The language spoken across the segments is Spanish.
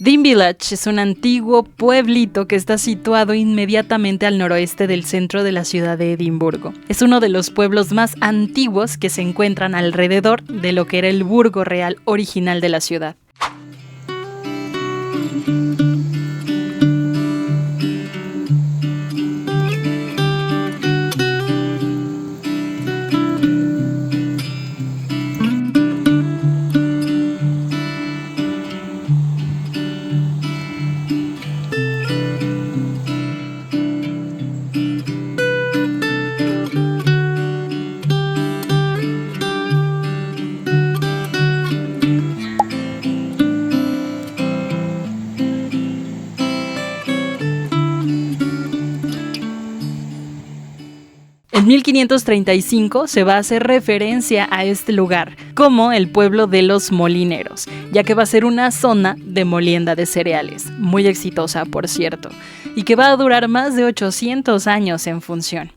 Dean Village es un antiguo pueblito que está situado inmediatamente al noroeste del centro de la ciudad de Edimburgo. Es uno de los pueblos más antiguos que se encuentran alrededor de lo que era el burgo real original de la ciudad. En 1535 se va a hacer referencia a este lugar como el pueblo de los molineros, ya que va a ser una zona de molienda de cereales, muy exitosa por cierto, y que va a durar más de 800 años en función.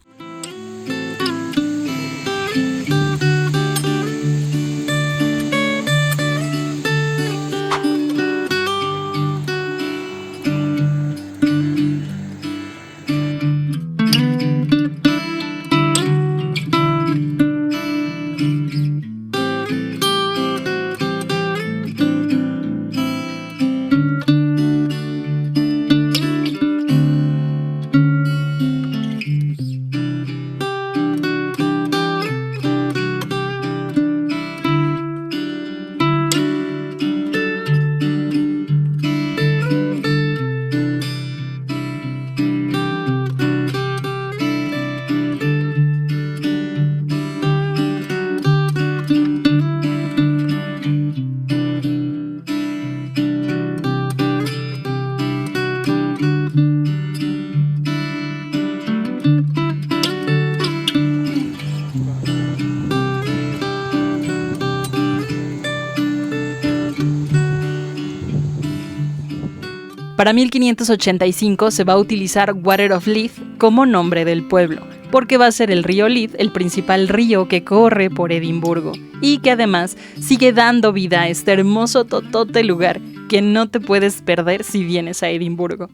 Para 1585 se va a utilizar Water of Leith como nombre del pueblo, porque va a ser el río Leith el principal río que corre por Edimburgo y que además sigue dando vida a este hermoso totote lugar que no te puedes perder si vienes a Edimburgo.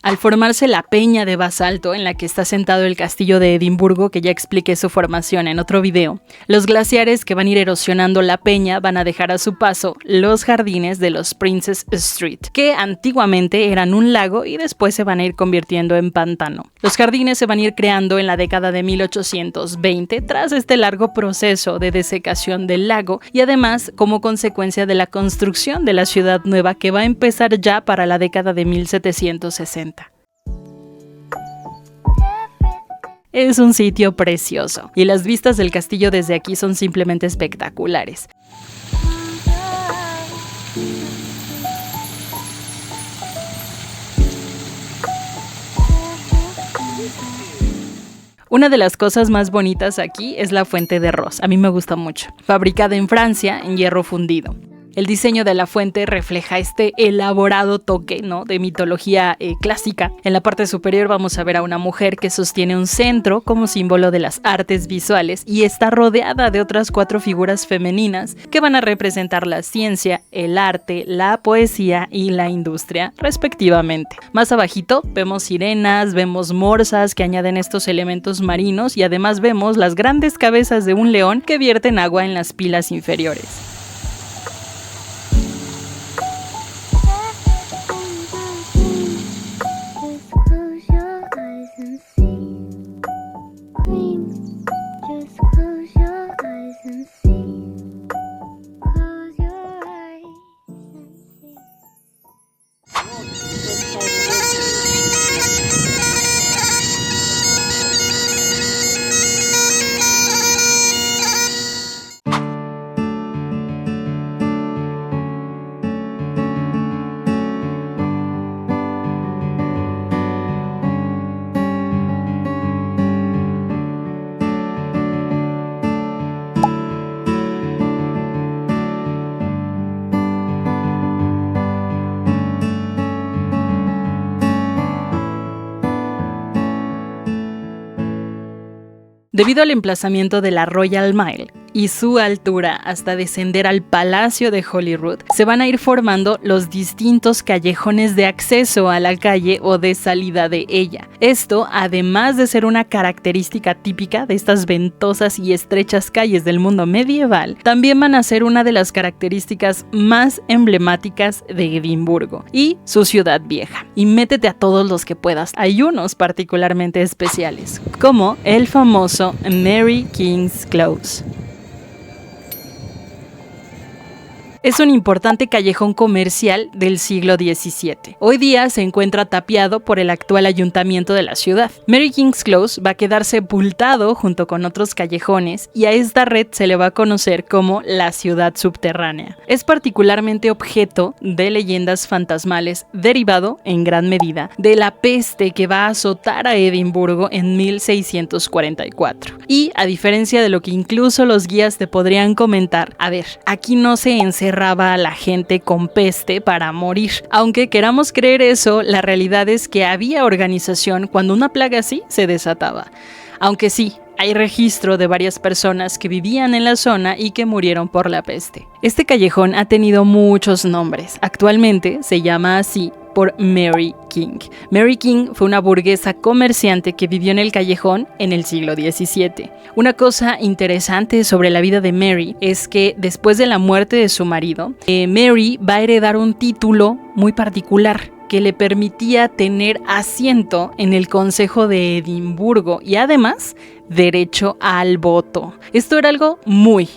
Al formarse la peña de basalto en la que está sentado el castillo de Edimburgo, que ya expliqué su formación en otro video, los glaciares que van a ir erosionando la peña van a dejar a su paso los jardines de los Princess Street, que antiguamente eran un lago y después se van a ir convirtiendo en pantano. Los jardines se van a ir creando en la década de 1820 tras este largo proceso de desecación del lago y además como consecuencia de la construcción de la ciudad nueva que va a empezar ya para la década de 1760. Es un sitio precioso y las vistas del castillo desde aquí son simplemente espectaculares. Una de las cosas más bonitas aquí es la fuente de Ross, a mí me gusta mucho, fabricada en Francia en hierro fundido. El diseño de la fuente refleja este elaborado toque, ¿no?, de mitología clásica. En la parte superior vamos a ver a una mujer que sostiene un centro como símbolo de las artes visuales y está rodeada de otras 4 figuras femeninas que van a representar la ciencia, el arte, la poesía y la industria, respectivamente. Más abajito vemos sirenas, vemos morsas que añaden estos elementos marinos y además vemos las grandes cabezas de un león que vierten agua en las pilas inferiores. Debido al emplazamiento de la Royal Mile y su altura hasta descender al Palacio de Holyrood, se van a ir formando los distintos callejones de acceso a la calle o de salida de ella. Esto, además de ser una característica típica de estas ventosas y estrechas calles del mundo medieval, también van a ser una de las características más emblemáticas de Edimburgo y su ciudad vieja. Y métete a todos los que puedas. Hay unos particularmente especiales, como el famoso Mary King's Close. Es un importante callejón comercial del siglo XVII. Hoy día se encuentra tapiado por el actual ayuntamiento de la ciudad. Mary King's Close va a quedar sepultado junto con otros callejones y a esta red se le va a conocer como la ciudad subterránea. Es particularmente objeto de leyendas fantasmales derivado, en gran medida, de la peste que va a azotar a Edimburgo en 1644. Y a diferencia de lo que incluso los guías te podrían comentar, a ver, aquí no se encerraba a la gente con peste para morir. Aunque queramos creer eso, la realidad es que había organización cuando una plaga así se desataba. Aunque sí, hay registro de varias personas que vivían en la zona y que murieron por la peste. Este callejón ha tenido muchos nombres. Actualmente se llama así por Mary King. Mary King fue una burguesa comerciante que vivió en el callejón en el siglo XVII. Una cosa interesante sobre la vida de Mary es que después de la muerte de su marido, Mary va a heredar un título muy particular que le permitía tener asiento en el Consejo de Edimburgo y además derecho al voto. Esto era algo muy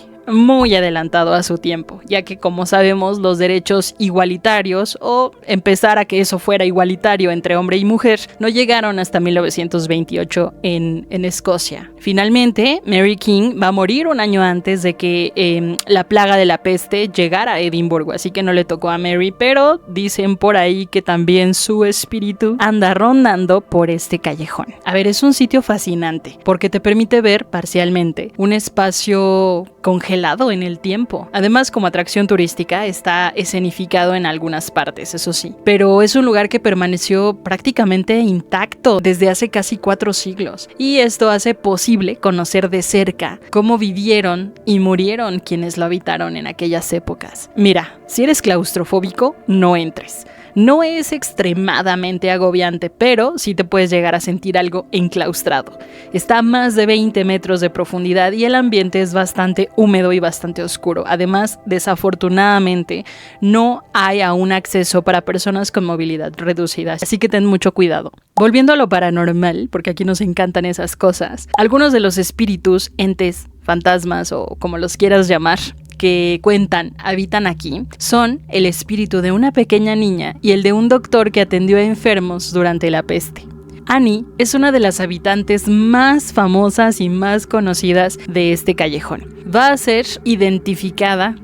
adelantado a su tiempo, ya que como sabemos los derechos igualitarios o empezar a que eso fuera igualitario entre hombre y mujer no llegaron hasta 1928 en Escocia. Finalmente, Mary King va a morir un año antes de que la plaga de la peste llegara a Edimburgo, así que no le tocó a Mary, pero dicen por ahí que también su espíritu anda rondando por este callejón. A ver, es un sitio fascinante porque te permite ver parcialmente un espacio congelado en el tiempo. Además, como atracción turística, está escenificado en algunas partes, eso sí. Pero es un lugar que permaneció prácticamente intacto desde hace casi 4 siglos. Y esto hace posible conocer de cerca cómo vivieron y murieron quienes lo habitaron en aquellas épocas. Mira, si eres claustrofóbico, no entres. No es extremadamente agobiante, pero sí te puedes llegar a sentir algo enclaustrado. Está a más de 20 metros de profundidad y el ambiente es bastante húmedo y bastante oscuro. Además, desafortunadamente, no hay aún acceso para personas con movilidad reducida, así que ten mucho cuidado. Volviendo a lo paranormal, porque aquí nos encantan esas cosas, algunos de los espíritus, entes, fantasmas o como los quieras llamar, que cuentan habitan aquí son el espíritu de una pequeña niña y el de un doctor que atendió a enfermos durante la peste. Annie es una de las habitantes más famosas y más conocidas de este callejón. Va a ser identificada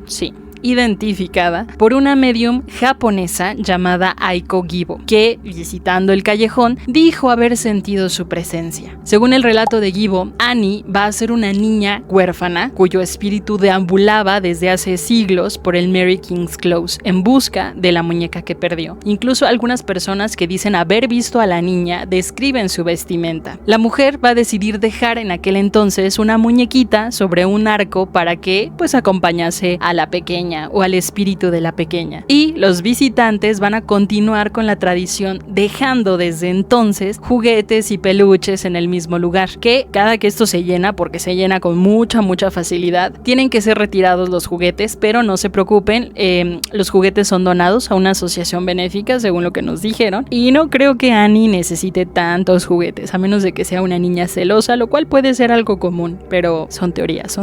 por una medium japonesa llamada Aiko Gibo, que, visitando el callejón, dijo haber sentido su presencia. Según el relato de Gibo, Annie va a ser una niña huérfana cuyo espíritu deambulaba desde hace siglos por el Mary King's Close en busca de la muñeca que perdió. Incluso algunas personas que dicen haber visto a la niña describen su vestimenta. La mujer va a decidir dejar en aquel entonces una muñequita sobre un arco para que acompañase a la pequeña o al espíritu de la pequeña. Y los visitantes van a continuar con la tradición dejando desde entonces juguetes y peluches en el mismo lugar, que cada que esto se llena, porque se llena con mucha facilidad, tienen que ser retirados los juguetes, pero no se preocupen, los juguetes son donados a una asociación benéfica según lo que nos dijeron, y no creo que Annie necesite tantos juguetes, a menos de que sea una niña celosa, lo cual puede ser algo común, pero son teorías.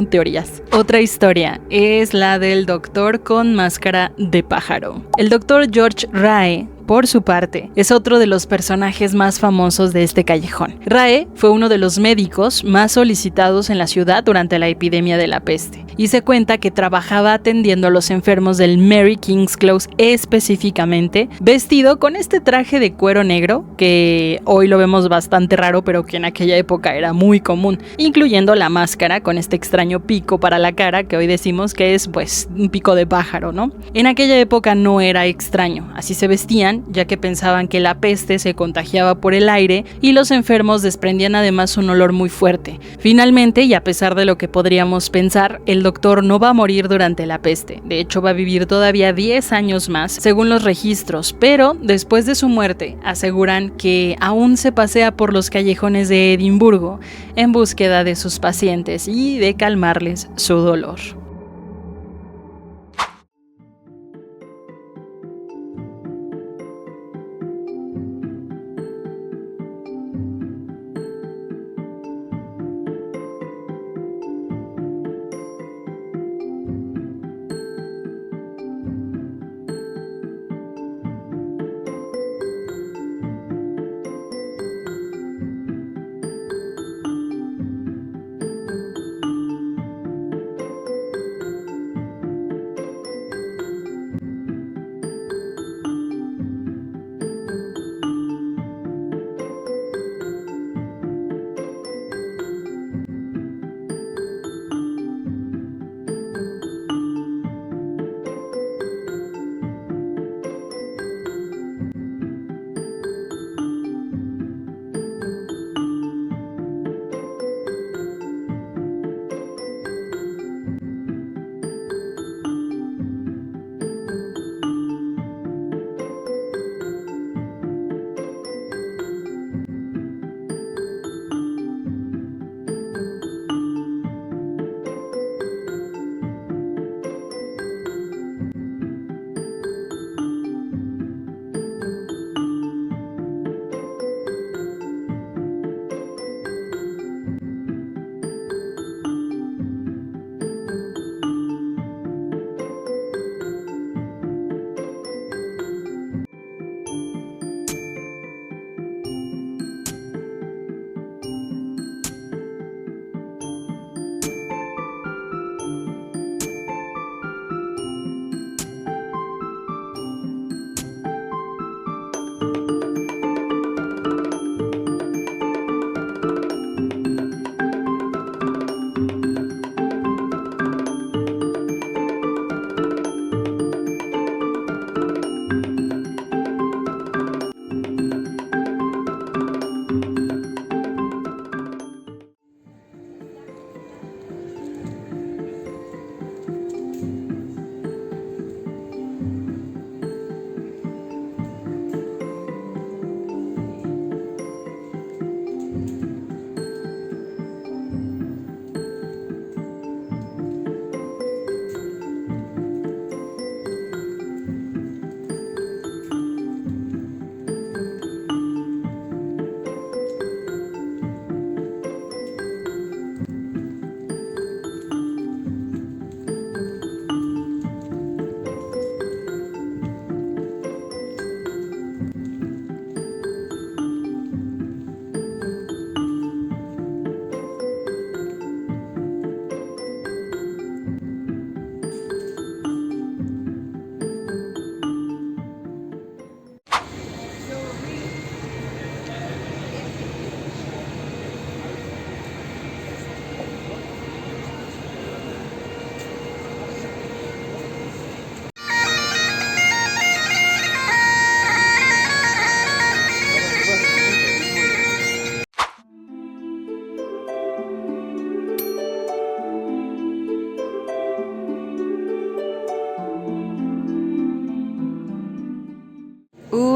Otra historia es la del doctor con máscara de pájaro. El doctor George Rae, por su parte, es otro de los personajes más famosos de este callejón. Rae fue uno de los médicos más solicitados en la ciudad durante la epidemia de la peste, y se cuenta que trabajaba atendiendo a los enfermos del Mary King's Close, específicamente vestido con este traje de cuero negro, que hoy lo vemos bastante raro, pero que en aquella época era muy común, incluyendo la máscara con este extraño pico para la cara, que hoy decimos que es un pico de pájaro, ¿no? En aquella época no era extraño, así se vestían, ya que pensaban que la peste se contagiaba por el aire y los enfermos desprendían además un olor muy fuerte. Finalmente, y a pesar de lo que podríamos pensar, el doctor no va a morir durante la peste. De hecho, va a vivir todavía 10 años más, según los registros, pero después de su muerte, aseguran que aún se pasea por los callejones de Edimburgo en búsqueda de sus pacientes y de calmarles su dolor.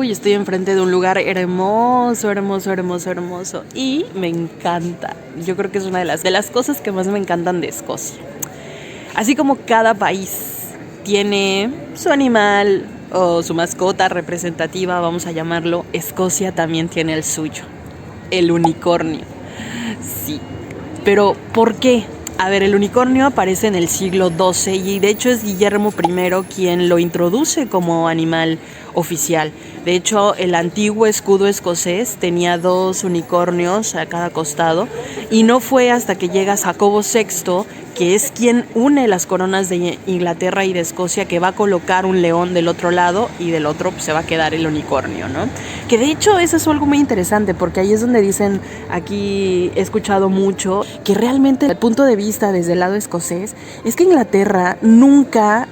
y estoy enfrente de un lugar hermoso, hermoso, hermoso, hermoso. Y me encanta. Yo creo que es una de las cosas que más me encantan de Escocia. Así como cada país tiene su animal o su mascota representativa, vamos a llamarlo, Escocia también tiene el suyo, el unicornio. Sí, pero ¿por qué? A ver, el unicornio aparece en el siglo XII y de hecho es Guillermo I quien lo introduce como animal oficial. De hecho, el antiguo escudo escocés tenía 2 unicornios a cada costado y no fue hasta que llega Jacobo VI, que es quien une las coronas de Inglaterra y de Escocia, que va a colocar un león del otro lado y del otro pues, se va a quedar el unicornio, ¿no? Que de hecho eso es algo muy interesante porque ahí es donde dicen, aquí he escuchado mucho, que realmente el punto de vista desde el lado escocés es que Inglaterra nunca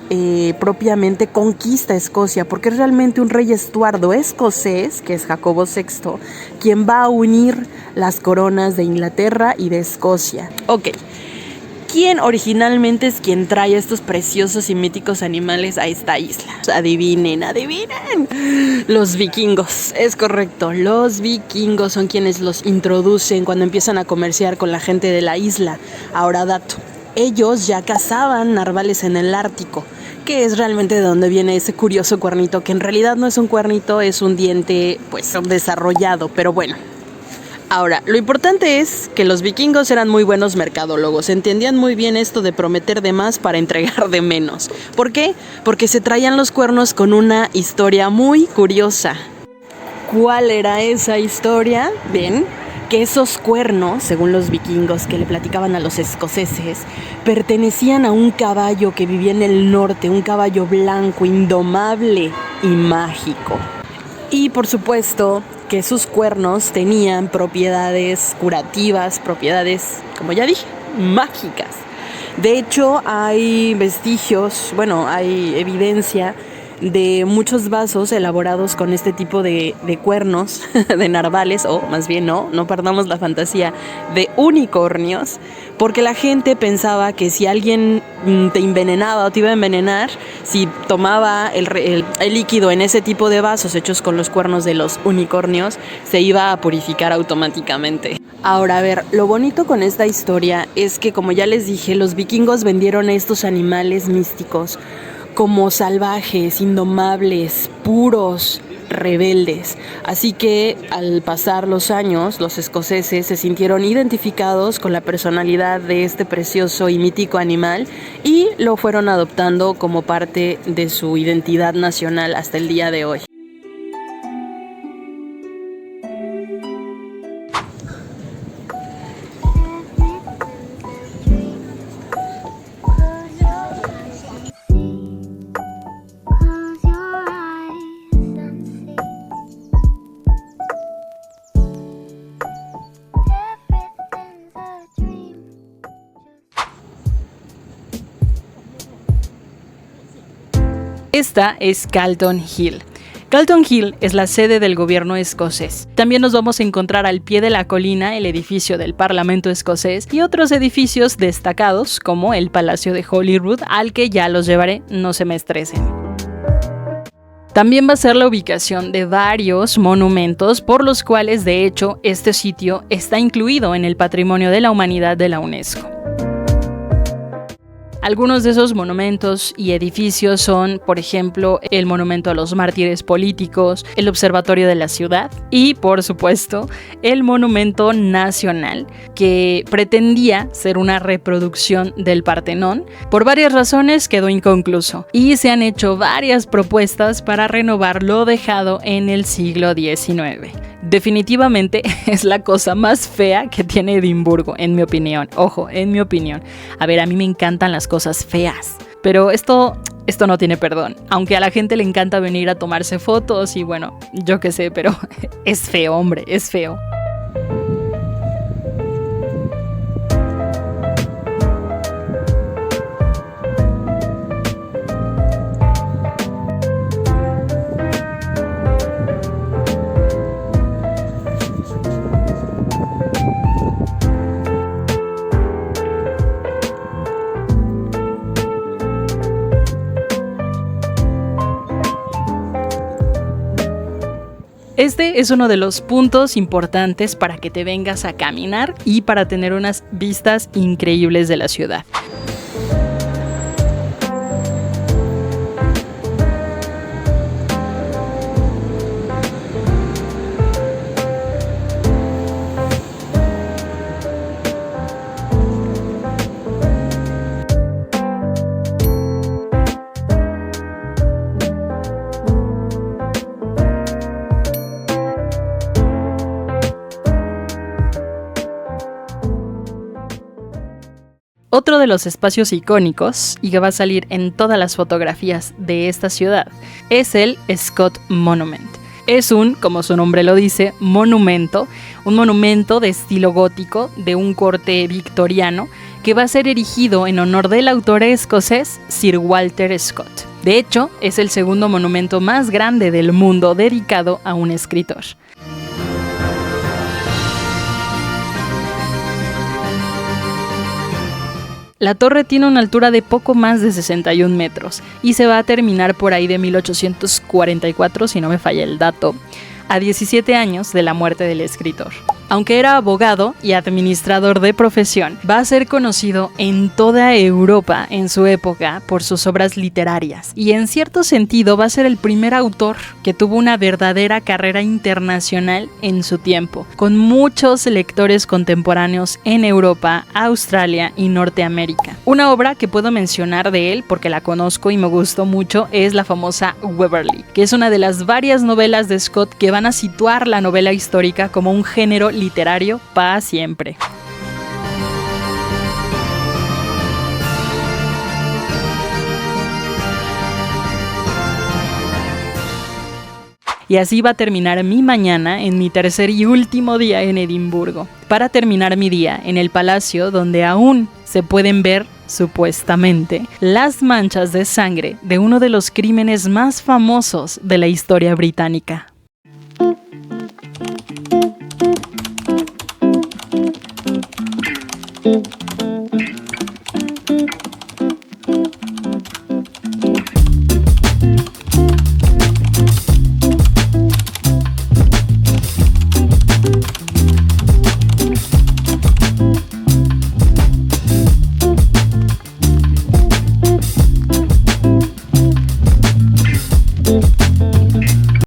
propiamente conquista Escocia, porque es realmente un rey Estuardo escocés, que es Jacobo VI, quien va a unir las coronas de Inglaterra y de Escocia. Ok. ¿Quién originalmente es quien trae estos preciosos y míticos animales a esta isla? Adivinen. Los vikingos, es correcto. Los vikingos son quienes los introducen cuando empiezan a comerciar con la gente de la isla. Ahora dato, ellos ya cazaban narvales en el Ártico, que es realmente de donde viene ese curioso cuernito, que en realidad no es un cuernito, es un diente pues desarrollado, pero bueno. Ahora, lo importante es que los vikingos eran muy buenos mercadólogos, entendían muy bien esto de prometer de más para entregar de menos. ¿Por qué? Porque se traían los cuernos con una historia muy curiosa. ¿Cuál era esa historia? Ven, que esos cuernos, según los vikingos que le platicaban a los escoceses, pertenecían a un caballo que vivía en el norte, un caballo blanco, indomable y mágico. Y por supuesto que sus cuernos tenían propiedades curativas, propiedades, como ya dije, mágicas. De hecho, hay vestigios, hay evidencia de muchos vasos elaborados con este tipo de cuernos, de narvales, o más bien no perdamos la fantasía, de unicornios, porque la gente pensaba que si alguien te envenenaba o te iba a envenenar, si tomaba el líquido en ese tipo de vasos hechos con los cuernos de los unicornios, se iba a purificar automáticamente. Ahora, a ver, lo bonito con esta historia es que, como ya les dije, los vikingos vendieron a estos animales místicos como salvajes, indomables, puros, rebeldes. Así que al pasar los años, los escoceses se sintieron identificados con la personalidad de este precioso y mítico animal y lo fueron adoptando como parte de su identidad nacional hasta el día de hoy. Esta es Calton Hill. Calton Hill es la sede del gobierno escocés. También nos vamos a encontrar al pie de la colina el edificio del Parlamento escocés y otros edificios destacados como el Palacio de Holyrood, al que ya los llevaré, no se me estresen. También va a ser la ubicación de varios monumentos por los cuales, de hecho, este sitio está incluido en el Patrimonio de la Humanidad de la UNESCO. Algunos de esos monumentos y edificios son, por ejemplo, el Monumento a los Mártires Políticos, el Observatorio de la Ciudad y, por supuesto, el Monumento Nacional, que pretendía ser una reproducción del Partenón. Por varias razones quedó inconcluso y se han hecho varias propuestas para renovar lo dejado en el siglo XIX. Definitivamente es la cosa más fea que tiene Edimburgo, en mi opinión. Ojo, en mi opinión. A ver, a mí me encantan las cosas feas, pero esto no tiene perdón. Aunque a la gente le encanta venir a tomarse fotos y bueno, yo qué sé, pero es feo, hombre, es feo. Este es uno de los puntos importantes para que te vengas a caminar y para tener unas vistas increíbles de la ciudad. Otro de los espacios icónicos, y que va a salir en todas las fotografías de esta ciudad, es el Scott Monument. Es como su nombre lo dice, monumento, un monumento de estilo gótico, de un corte victoriano, que va a ser erigido en honor del autor escocés Sir Walter Scott. De hecho, es el segundo monumento más grande del mundo dedicado a un escritor. La torre tiene una altura de poco más de 61 metros y se va a terminar por ahí de 1844, si no me falla el dato, a 17 años de la muerte del escritor. Aunque era abogado y administrador de profesión, va a ser conocido en toda Europa en su época por sus obras literarias, y en cierto sentido va a ser el primer autor que tuvo una verdadera carrera internacional en su tiempo, con muchos lectores contemporáneos en Europa, Australia y Norteamérica. Una obra que puedo mencionar de él, porque la conozco y me gustó mucho, es la famosa Waverley, que es una de las varias novelas de Scott que van a situar la novela histórica como un género literario para siempre. Y así va a terminar mi mañana en mi tercer y último día en Edimburgo, para terminar mi día en el palacio donde aún se pueden ver, supuestamente, las manchas de sangre de uno de los crímenes más famosos de la historia británica.